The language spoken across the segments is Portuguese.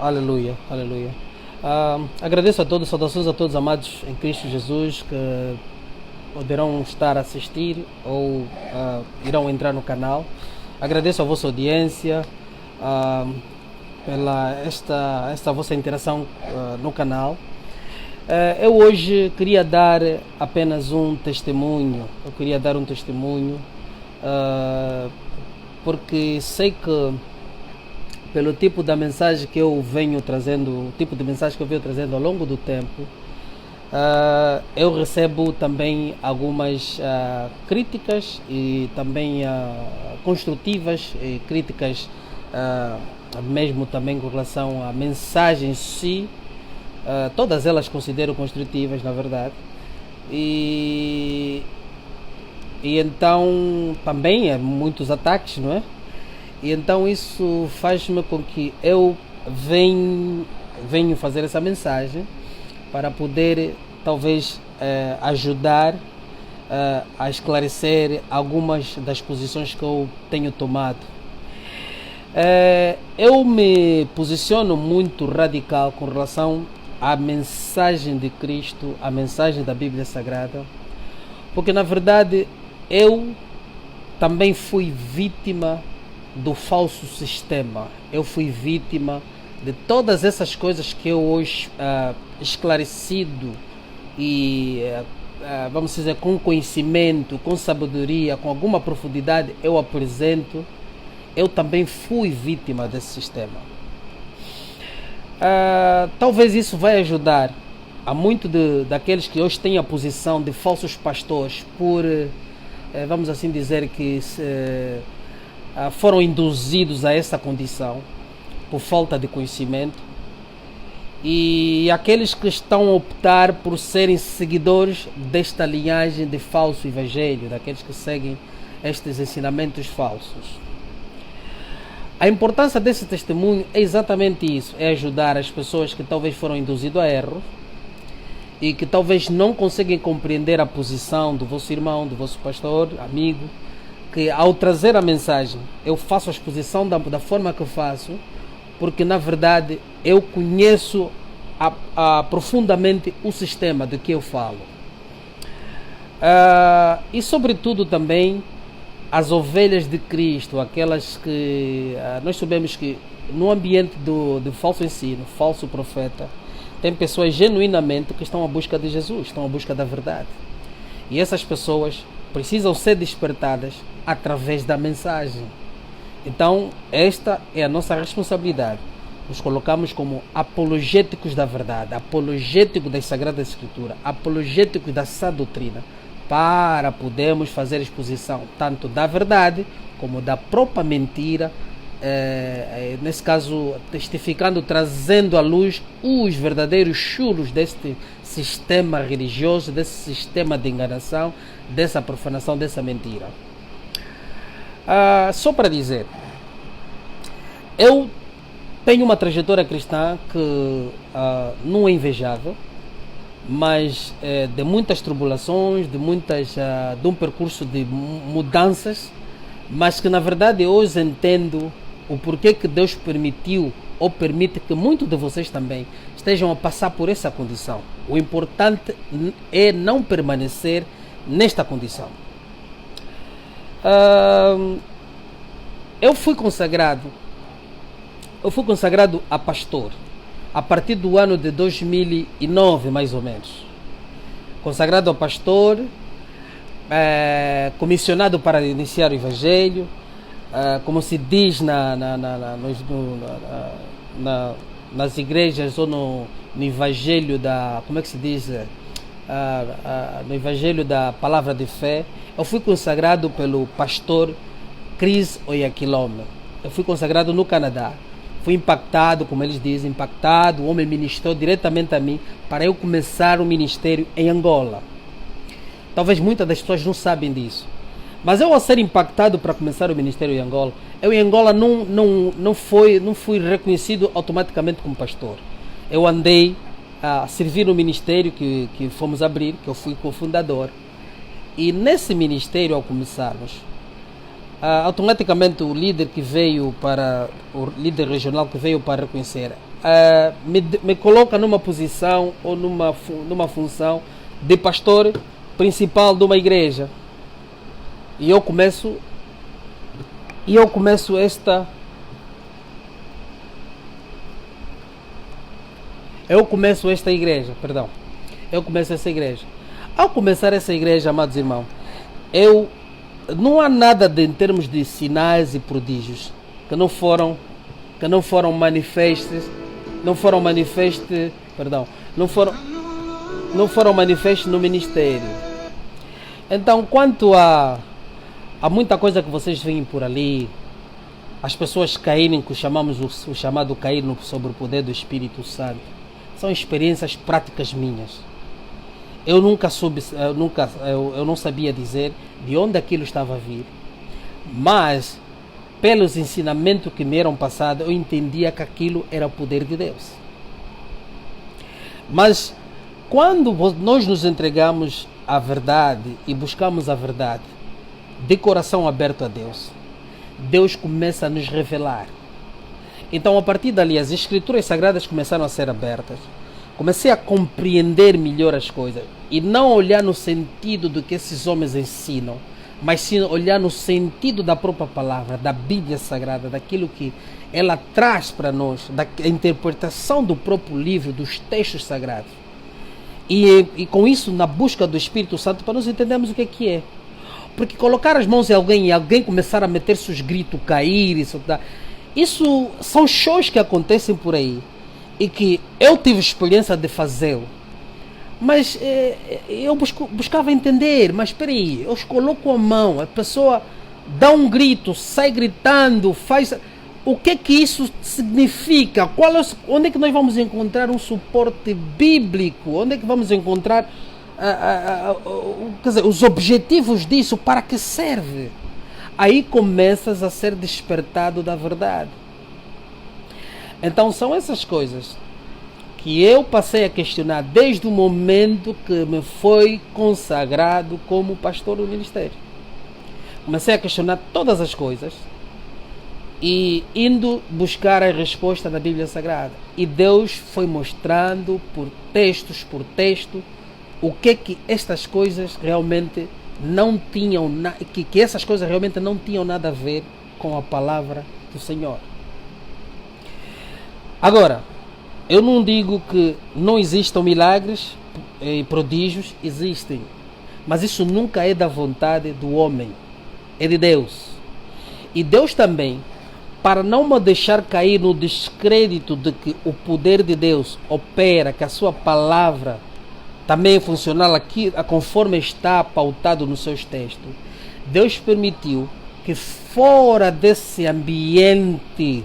Aleluia, aleluia. Agradeço a todos, saudações a todos amados em Cristo Jesus que poderão estar a assistir ou irão entrar no canal. Agradeço a vossa audiência, pela esta vossa interação no canal. Eu hoje queria dar apenas um testemunho. Eu queria dar um testemunho porque sei que pelo tipo da mensagem que eu venho trazendo, o tipo de mensagem que eu venho trazendo ao longo do tempo, eu recebo também algumas críticas e também construtivas e críticas mesmo também com relação à mensagem em si. Todas elas considero construtivas, na verdade, e então também muitos ataques, não é? E então isso faz-me com que eu venho fazer essa mensagem para poder talvez ajudar a esclarecer algumas das posições que eu tenho tomado. Eu me posiciono muito radical com relação à mensagem de Cristo, à mensagem da Bíblia Sagrada, porque na verdade eu também fui vítima do falso sistema. Eu fui vítima de todas essas coisas que eu hoje esclarecido e vamos dizer com conhecimento, com sabedoria, com alguma profundidade eu apresento. Eu também fui vítima desse sistema. Talvez isso vai ajudar a muito daqueles que hoje têm a posição de falsos pastores por vamos assim dizer que foram induzidos a essa condição por falta de conhecimento, e aqueles que estão a optar por serem seguidores desta linhagem de falso evangelho, daqueles que seguem estes ensinamentos falsos. A importância desse testemunho é exatamente isso, é ajudar as pessoas que talvez foram induzidas a erro e que talvez não conseguem compreender a posição do vosso irmão, do vosso pastor, amigo, que ao trazer a mensagem eu faço a exposição da forma que eu faço, porque na verdade eu conheço profundamente o sistema de que eu falo, e sobretudo também as ovelhas de Cristo, aquelas que nós sabemos que no ambiente do falso ensino, falso profeta, tem pessoas genuinamente que estão à busca de Jesus, estão à busca da verdade, e essas pessoas precisam ser despertadas através da mensagem. Então esta é a nossa responsabilidade. Nos colocamos como apologéticos da verdade, apologéticos das Sagradas Escrituras, apologéticos da sã doutrina, para podermos fazer exposição tanto da verdade como da própria mentira, nesse caso testificando, trazendo à luz os verdadeiros chulos deste sistema religioso, desse sistema de enganação, dessa profanação, dessa mentira. Só para dizer, eu tenho uma trajetória cristã que não é invejável, mas de muitas tribulações, de um percurso de mudanças, mas que na verdade hoje entendo o porquê que Deus permitiu ou permite que muitos de vocês também estejam a passar por essa condição. O importante é não permanecer nesta condição. Eu fui consagrado a pastor a partir do ano de 2009, mais ou menos. Consagrado a pastor, comissionado para iniciar o Evangelho, como se diz nas igrejas ou no Evangelho da... Como é que se diz? No Evangelho da Palavra de Fé. Eu fui consagrado pelo pastor Chris Oyakhilome. Eu fui consagrado no Canadá. Fui impactado, como eles dizem, o homem ministrou diretamente a mim para eu começar o ministério em Angola. Talvez muitas das pessoas não sabem disso. Mas eu, ao ser impactado para começar o ministério em Angola, eu em Angola não fui reconhecido automaticamente como pastor. Eu andei a servir no ministério que fomos abrir, que eu fui cofundador. E nesse ministério, ao começarmos, automaticamente o líder regional que veio para reconhecer me coloca numa posição ou numa função de pastor principal de uma igreja. E eu começo esta igreja. Ao começar essa igreja, amados irmãos, não há nada em termos de sinais e prodígios que não foram manifestos no ministério. Então, quanto a muita coisa que vocês veem por ali, as pessoas caírem, que chamamos o chamado cair sobre o poder do Espírito Santo, são experiências práticas minhas. Eu não sabia dizer de onde aquilo estava a vir, mas pelos ensinamentos que me eram passados, eu entendia que aquilo era o poder de Deus. Mas quando nós nos entregamos à verdade e buscamos a verdade de coração aberto a Deus, Deus começa a nos revelar. Então, a partir dali, as Escrituras Sagradas começaram a ser abertas. Comecei a compreender melhor as coisas e não olhar no sentido do que esses homens ensinam, mas sim olhar no sentido da própria palavra, da Bíblia Sagrada, daquilo que ela traz para nós, da interpretação do próprio livro, dos textos sagrados. E com isso, na busca do Espírito Santo, para nós entendermos o que é. Porque colocar as mãos em alguém e alguém começar a meter seus gritos, cair, isso são shows que acontecem por aí. E que eu tive experiência de fazê-lo. Mas eu buscava entender. Mas espera aí, eu coloco a mão, a pessoa dá um grito, sai gritando, faz... O que isso significa? Onde é que nós vamos encontrar um suporte bíblico? Onde é que vamos encontrar os objetivos disso? Para que serve? Aí começas a ser despertado da verdade. Então são essas coisas que eu passei a questionar desde o momento que me foi consagrado como pastor do ministério. Comecei a questionar todas as coisas e indo buscar a resposta da Bíblia Sagrada. E Deus foi mostrando por texto, o que estas coisas realmente não tinham, que essas coisas realmente não tinham nada a ver com a palavra do Senhor. Agora, eu não digo que não existam milagres e prodígios, existem. Mas isso nunca é da vontade do homem, é de Deus. E Deus também, para não me deixar cair no descrédito de que o poder de Deus opera, que a sua palavra também é funcional aqui, conforme está pautado nos seus textos, Deus permitiu que fora desse ambiente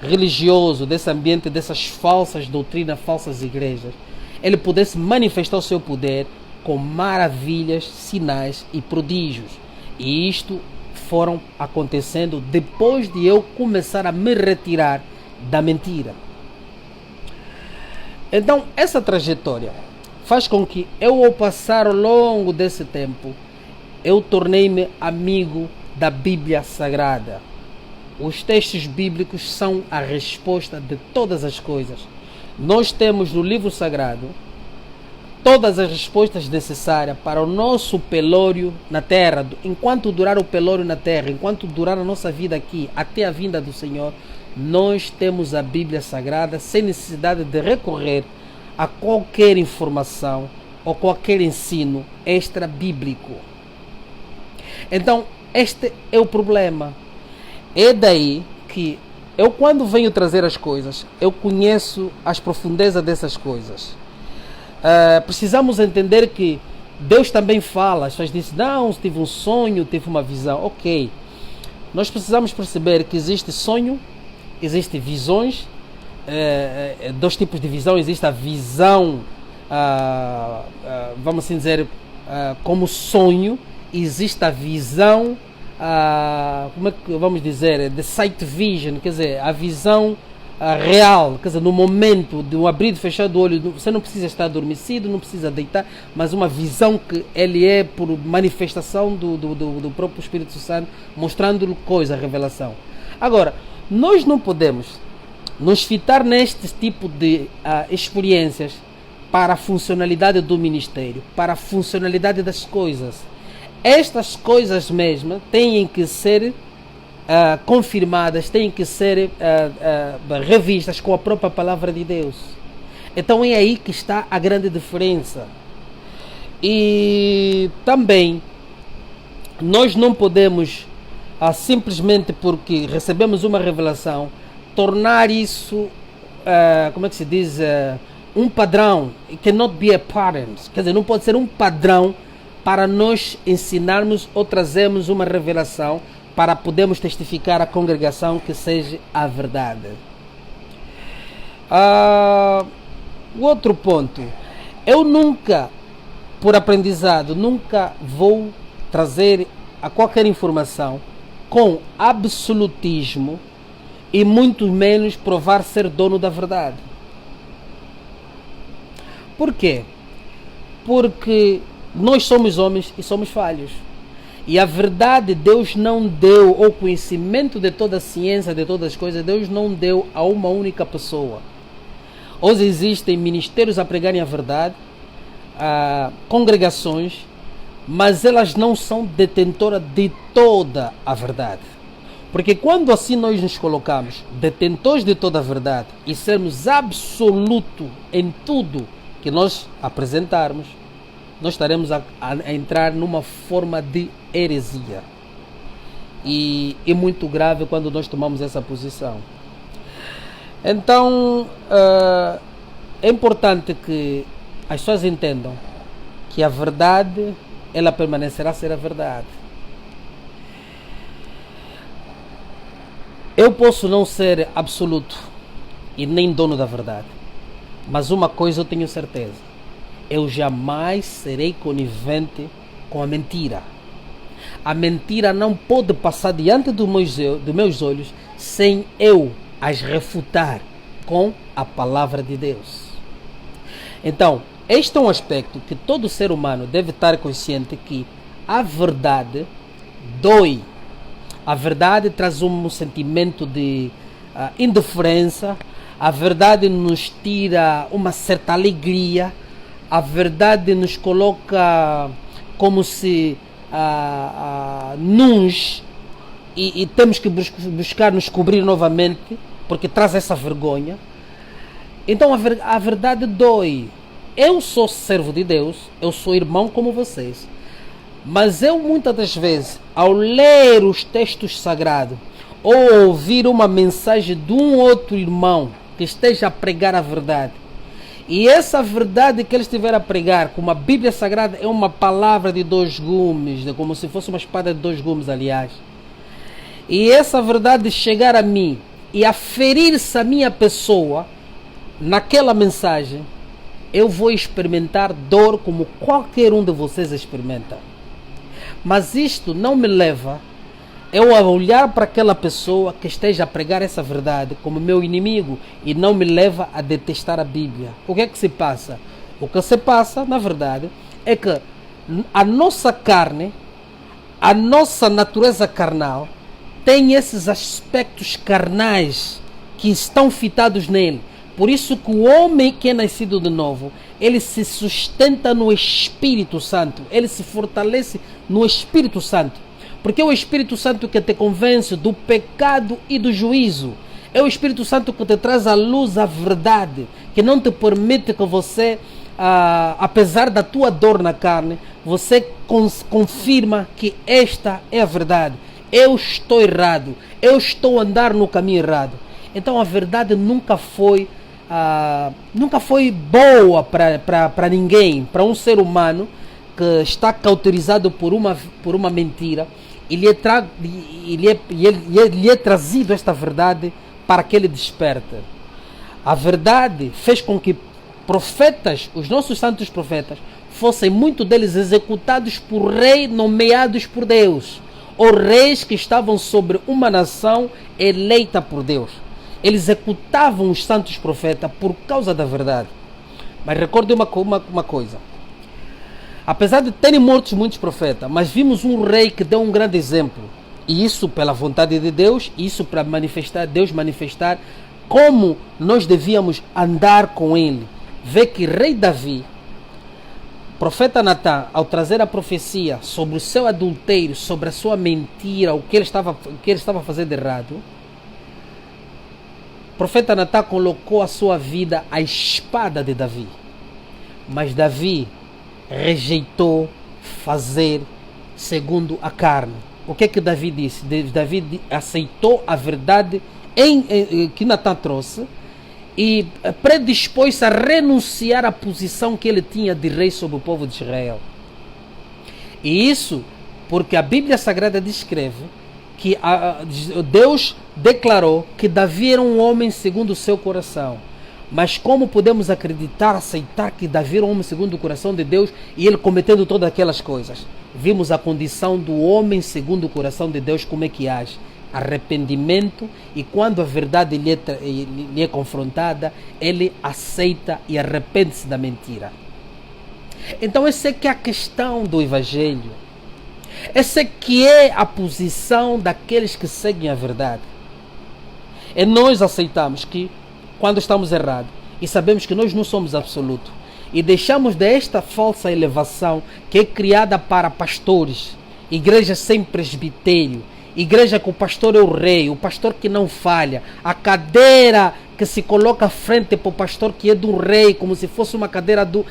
religioso, desse ambiente dessas falsas doutrinas, falsas igrejas, ele pudesse manifestar o seu poder com maravilhas, sinais e prodígios. E isto foram acontecendo depois de eu começar a me retirar da mentira. Então, essa trajetória faz com que eu, ao passar ao longo desse tempo, eu tornei-me amigo da Bíblia Sagrada. Os textos bíblicos são a resposta de todas as coisas. Nós temos no livro sagrado todas as respostas necessárias para o nosso pelório na terra. Enquanto durar o pelório na terra, enquanto durar a nossa vida aqui, até a vinda do Senhor, nós temos a Bíblia Sagrada sem necessidade de recorrer a qualquer informação ou qualquer ensino extra-bíblico. Então, este é o problema. É daí que eu, quando venho trazer as coisas, eu conheço as profundezas dessas coisas. Precisamos entender que Deus também fala. As pessoas dizem, não, tive um sonho, tive uma visão. Ok, nós precisamos perceber que existe sonho, existem visões, dois tipos de visão. Existe a visão, vamos assim dizer, como sonho. Existe a visão, como é que vamos dizer, the sight vision, quer dizer, a visão real, quer dizer, no momento de um abrir e fechar do olho, você não precisa estar adormecido, não precisa deitar, mas uma visão que ele é por manifestação do próprio Espírito Santo, mostrando-lhe coisa, a revelação. Agora, nós não podemos nos fitar neste tipo de experiências para a funcionalidade do ministério, para a funcionalidade das coisas. Estas coisas mesmo têm que ser confirmadas, têm que ser revistas com a própria palavra de Deus. Então é aí que está a grande diferença. E também nós não podemos simplesmente porque recebemos uma revelação tornar isso como é que se diz, um padrão. It cannot be a pattern, quer dizer, não pode ser um padrão para nós ensinarmos ou trazermos uma revelação para podermos testificar à congregação que seja a verdade. O outro ponto, eu nunca, por aprendizado, nunca vou trazer a qualquer informação com absolutismo e muito menos provar ser dono da verdade. Por quê? Porque nós somos homens e somos falhos. E a verdade Deus não deu, ou conhecimento de toda a ciência, de todas as coisas, Deus não deu a uma única pessoa. Hoje existem ministérios a pregarem a verdade, congregações, mas elas não são detentoras de toda a verdade. Porque quando assim nós nos colocamos detentores de toda a verdade e sermos absoluto em tudo que nós apresentarmos, nós estaremos a entrar numa forma de heresia. E é muito grave quando nós tomamos essa posição. Então, é importante que as pessoas entendam que a verdade, ela permanecerá a ser a verdade. Eu posso não ser absoluto e nem dono da verdade, mas uma coisa eu tenho certeza: eu jamais serei conivente com a mentira. A mentira não pode passar diante dos meus olhos sem eu as refutar com a palavra de Deus. Então, este é um aspecto que todo ser humano deve estar consciente, que a verdade dói. A verdade traz um sentimento de indiferença. A verdade nos tira uma certa alegria. A verdade nos coloca como se nuns e temos que buscar nos cobrir novamente, porque traz essa vergonha. Então a verdade dói. Eu sou servo de Deus, eu sou irmão como vocês, mas eu muitas das vezes, ao ler os textos sagrados ou ouvir uma mensagem de um outro irmão que esteja a pregar a verdade, e essa verdade que ele estiver a pregar, como a Bíblia Sagrada é uma palavra de dois gumes, como se fosse uma espada de dois gumes, aliás, e essa verdade chegar a mim e aferir-se a minha pessoa naquela mensagem, eu vou experimentar dor como qualquer um de vocês experimenta. Mas isto não me leva eu a olhar para aquela pessoa que esteja a pregar essa verdade como meu inimigo, e não me leva a detestar a Bíblia. O que é que se passa? O que se passa, na verdade, é que a nossa carne, a nossa natureza carnal, tem esses aspectos carnais que estão fitados nele. Por isso que o homem que é nascido de novo, ele se sustenta no Espírito Santo, ele se fortalece no Espírito Santo, porque é o Espírito Santo que te convence do pecado e do juízo. É o Espírito Santo que te traz à luz a verdade, que não te permite que você, apesar da tua dor na carne, você confirma que esta é a verdade. Eu estou errado, eu estou a andar no caminho errado. Então a verdade nunca foi boa para ninguém, para um ser humano que está cauterizado por uma mentira. Ele é trazido esta verdade para que ele desperte. A verdade fez com que profetas, os nossos santos profetas, fossem muitos deles executados por reis nomeados por Deus, ou reis que estavam sobre uma nação eleita por Deus. Eles executavam os santos profetas por causa da verdade. Mas recorde uma coisa: apesar de terem mortos muitos profetas, mas vimos um rei que deu um grande exemplo. E isso pela vontade de Deus, isso para Deus manifestar como nós devíamos andar com ele, vê que rei Davi, profeta Natan, ao trazer a profecia sobre o seu adultério, sobre a sua mentira, o que ele estava fazendo de errado, o profeta Natan colocou a sua vida à espada de Davi. Mas Davi rejeitou fazer segundo a carne. O que é que Davi disse? Davi aceitou a verdade que Natan trouxe e predispôs-se a renunciar à posição que ele tinha de rei sobre o povo de Israel. E isso porque a Bíblia Sagrada descreve que Deus declarou que Davi era um homem segundo o seu coração. Mas como podemos acreditar, aceitar que Davi era um homem segundo o coração de Deus e ele cometendo todas aquelas coisas? Vimos a condição do homem segundo o coração de Deus, como é que age. Arrependimento, e quando a verdade lhe é confrontada, ele aceita e arrepende-se da mentira. Então essa é que é a questão do Evangelho. Essa é que é a posição daqueles que seguem a verdade. E nós aceitamos que quando estamos errados e sabemos que nós não somos absolutos e deixamos desta falsa elevação que é criada para pastores, igrejas sem presbitério, igreja que o pastor é o rei, o pastor que não falha, a cadeira que se coloca à frente para o pastor que é do rei, como se fosse uma cadeira do...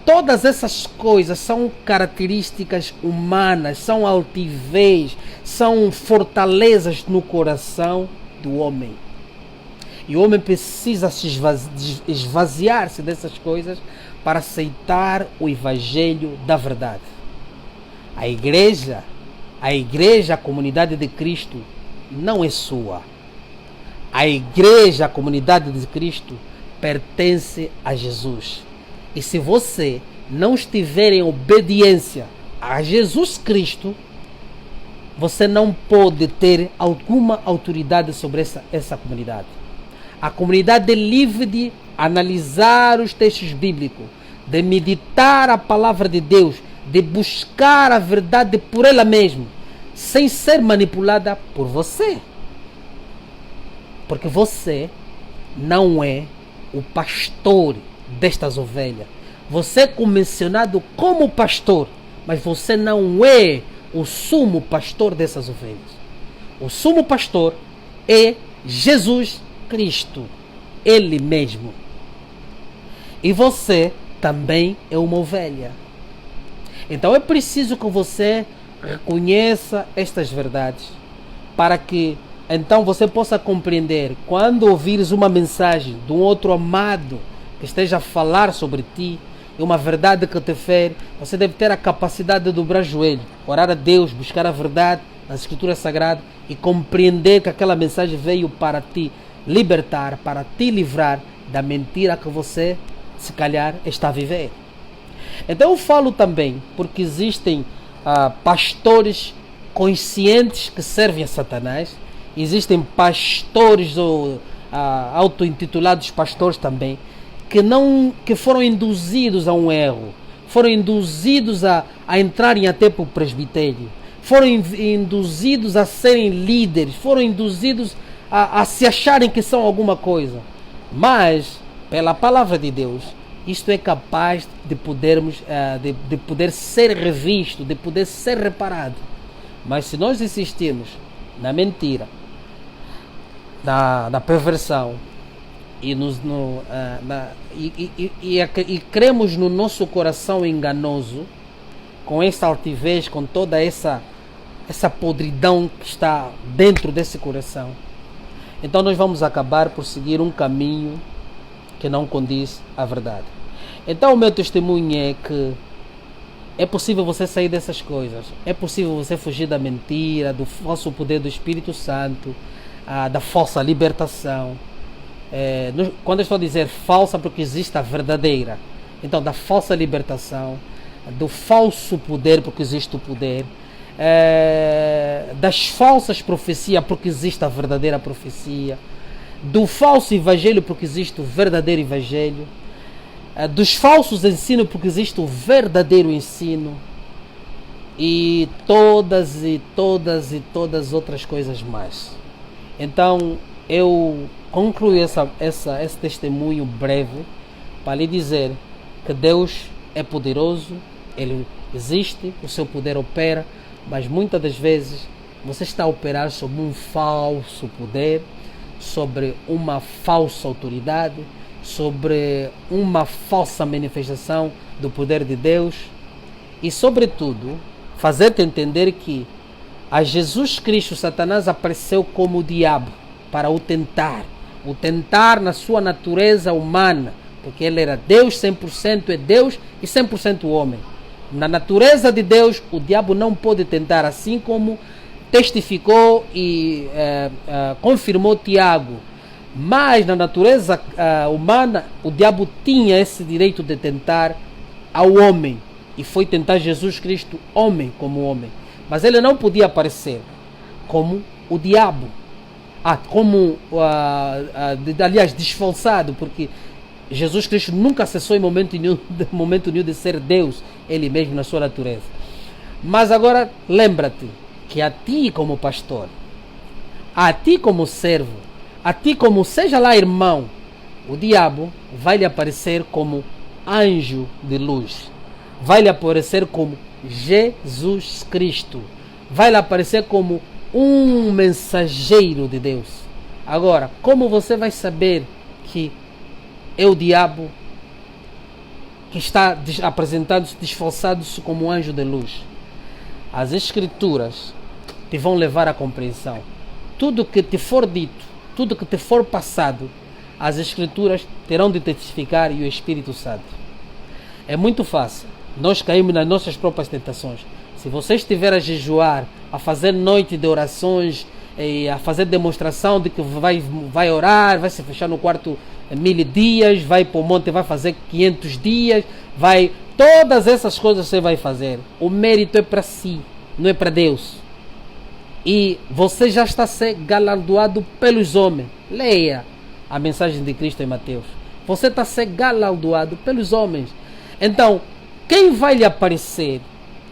Todas essas coisas são características humanas, são altivez, são fortalezas no coração do homem. E o homem precisa se esvaziar-se dessas coisas para aceitar o Evangelho da verdade. A igreja, a comunidade de Cristo, não é sua. A igreja, a comunidade de Cristo, pertence a Jesus. E se você não estiver em obediência a Jesus Cristo, você não pode ter alguma autoridade sobre essa comunidade. A comunidade é livre de analisar os textos bíblicos, de meditar a palavra de Deus, de buscar a verdade por ela mesma, sem ser manipulada por você. Porque você não é o pastor destas ovelhas. Você é convencionado como pastor, mas você não é o sumo pastor dessas ovelhas. O sumo pastor é Jesus Cristo, Ele mesmo. E você também é uma ovelha. Então é preciso que você reconheça estas verdades para que então você possa compreender, quando ouvires uma mensagem de um outro amado que esteja a falar sobre ti, uma verdade que te fere, você deve ter a capacidade de dobrar o joelho, orar a Deus, buscar a verdade nas Escrituras Sagradas e compreender que aquela mensagem veio para te libertar, para te livrar da mentira que você, se calhar, está a viver. Então eu falo também porque existem pastores conscientes que servem a Satanás. Existem pastores ou auto-intitulados pastores também que foram induzidos a um erro, foram induzidos a entrarem até para o presbitério, foram induzidos a serem líderes, foram induzidos a se acharem que são alguma coisa. Mas, pela palavra de Deus, isto é capaz de poder ser revisto, de poder ser reparado. Mas se nós insistirmos na mentira, na perversão e cremos no nosso coração enganoso, com essa altivez, com toda essa podridão que está dentro desse coração, então nós vamos acabar por seguir um caminho que não condiz à verdade. Então o meu testemunho é que é possível você sair dessas coisas, é possível você fugir da mentira, do falso poder do Espírito Santo, da falsa libertação. Quando eu estou a dizer falsa, porque existe a verdadeira. Então, da falsa libertação, do falso poder, porque existe o poder, das falsas profecias, porque existe a verdadeira profecia, do falso evangelho, porque existe o verdadeiro evangelho, dos falsos ensinos, porque existe o verdadeiro ensino, e todas outras coisas mais. Então, eu concluo esse testemunho breve para lhe dizer que Deus é poderoso, Ele existe, o seu poder opera, mas muitas das vezes você está a operar sobre um falso poder, sobre uma falsa autoridade, sobre uma falsa manifestação do poder de Deus e, sobretudo, fazer-te entender que a Jesus Cristo Satanás apareceu como o diabo para o tentar na sua natureza humana, porque ele era Deus, 100% é Deus e 100% homem. Na natureza de Deus, o diabo não pode tentar, assim como testificou e confirmou Tiago. Mas na natureza humana, o diabo tinha esse direito de tentar ao homem. E foi tentar Jesus Cristo, homem como homem. Mas ele não podia aparecer como o diabo. Aliás, disfarçado, porque Jesus Cristo nunca cessou em momento nenhum de ser Deus, Ele mesmo na sua natureza. Mas agora, lembra-te que a ti como pastor, a ti como servo, a ti como seja lá irmão, o diabo vai lhe aparecer como anjo de luz, vai lhe aparecer como Jesus Cristo, vai lhe aparecer como um mensageiro de Deus. Agora, como você vai saber que é o diabo que está apresentando-se, disfarçado-se como um anjo de luz? As Escrituras te vão levar à compreensão. Tudo que te for dito, tudo que te for passado, as Escrituras terão de testificar e o Espírito Santo. É muito fácil. Nós caímos nas nossas próprias tentações. Se você estiver a jejuar, a fazer noite de orações, a fazer demonstração de que vai orar, vai se fechar no quarto 1000 dias, vai para o monte, vai fazer 500 dias, todas essas coisas você vai fazer. O mérito é para si, não é para Deus. E você já está a ser galardoado pelos homens. Leia a mensagem de Cristo em Mateus. Você está a ser galardoado pelos homens. Então, quem vai lhe aparecer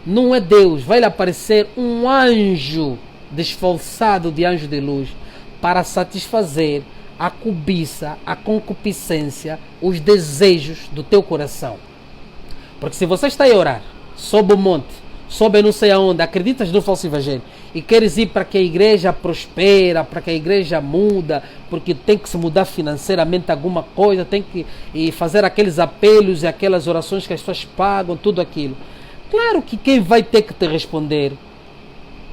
não é Deus, vai lhe aparecer um anjo disfarçado de anjo de luz para satisfazer a cobiça, a concupiscência, os desejos do teu coração. Porque se você está a orar sob o monte, sob não sei aonde, acreditas no falso evangelho e queres ir para que a igreja prospera, para que a igreja muda, porque tem que se mudar financeiramente alguma coisa, tem que fazer aqueles apelos e aquelas orações que as pessoas pagam, tudo aquilo. Claro que quem vai ter que te responder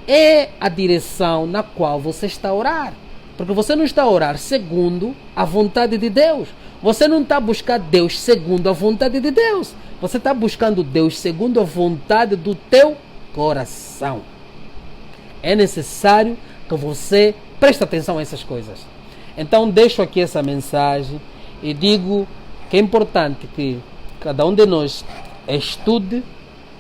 é a direção na qual você está a orar. Porque você não está a orar segundo a vontade de Deus. Você não está a buscar Deus segundo a vontade de Deus. Você está buscando Deus segundo a vontade do teu coração. É necessário que você preste atenção a essas coisas. Então deixo aqui essa mensagem e digo que é importante que cada um de nós estude,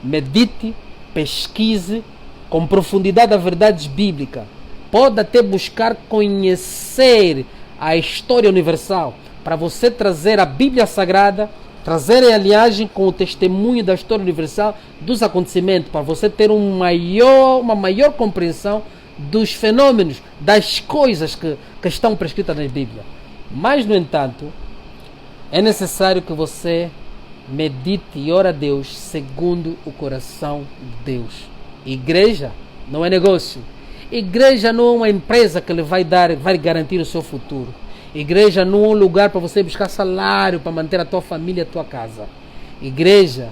medite, pesquise com profundidade as verdades bíblicas. Pode até buscar conhecer a história universal para você trazer a Bíblia Sagrada, trazer a linhagem com o testemunho da história universal dos acontecimentos, para você ter uma maior compreensão dos fenômenos, das coisas que estão prescritas na Bíblia. Mas, no entanto, é necessário que você medite e ore a Deus segundo o coração de Deus. Igreja não é negócio. Igreja não é uma empresa que lhe vai garantir o seu futuro. Igreja não é um lugar para você buscar salário para manter a tua família, a tua casa. Igreja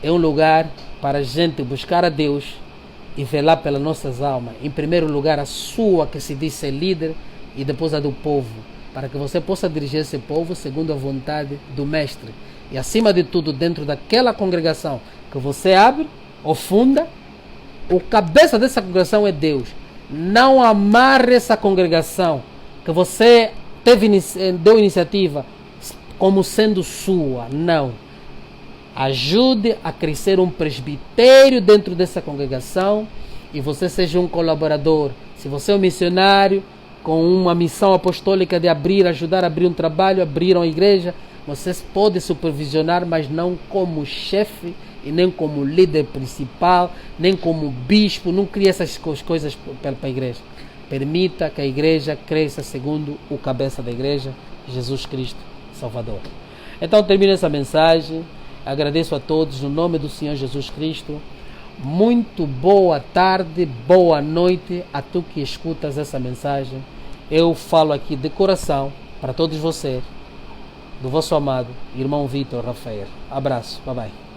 é um lugar para a gente buscar a Deus e velar pelas nossas almas. Em primeiro lugar, a sua, que se diz ser líder, e depois a do povo, para que você possa dirigir esse povo segundo a vontade do Mestre. E acima de tudo, dentro daquela congregação que você abre ou funda, o cabeça dessa congregação é Deus. Não amarre essa congregação que você deu iniciativa como sendo sua. Não. Ajude a crescer um presbitério dentro dessa congregação e você seja um colaborador. Se você é um missionário com uma missão apostólica de ajudar a abrir um trabalho, abrir uma igreja, você pode supervisionar, mas não como chefe e nem como líder principal, nem como bispo. Não crie essas coisas para a igreja. permita que a igreja cresça segundo o cabeça da igreja, Jesus Cristo Salvador. Então termino essa mensagem, agradeço a todos no nome do Senhor Jesus Cristo. Muito boa tarde, boa noite a tu que escutas essa mensagem. Eu falo aqui de coração para todos vocês, do vosso amado irmão Vitor Rafael. Abraço, bye bye.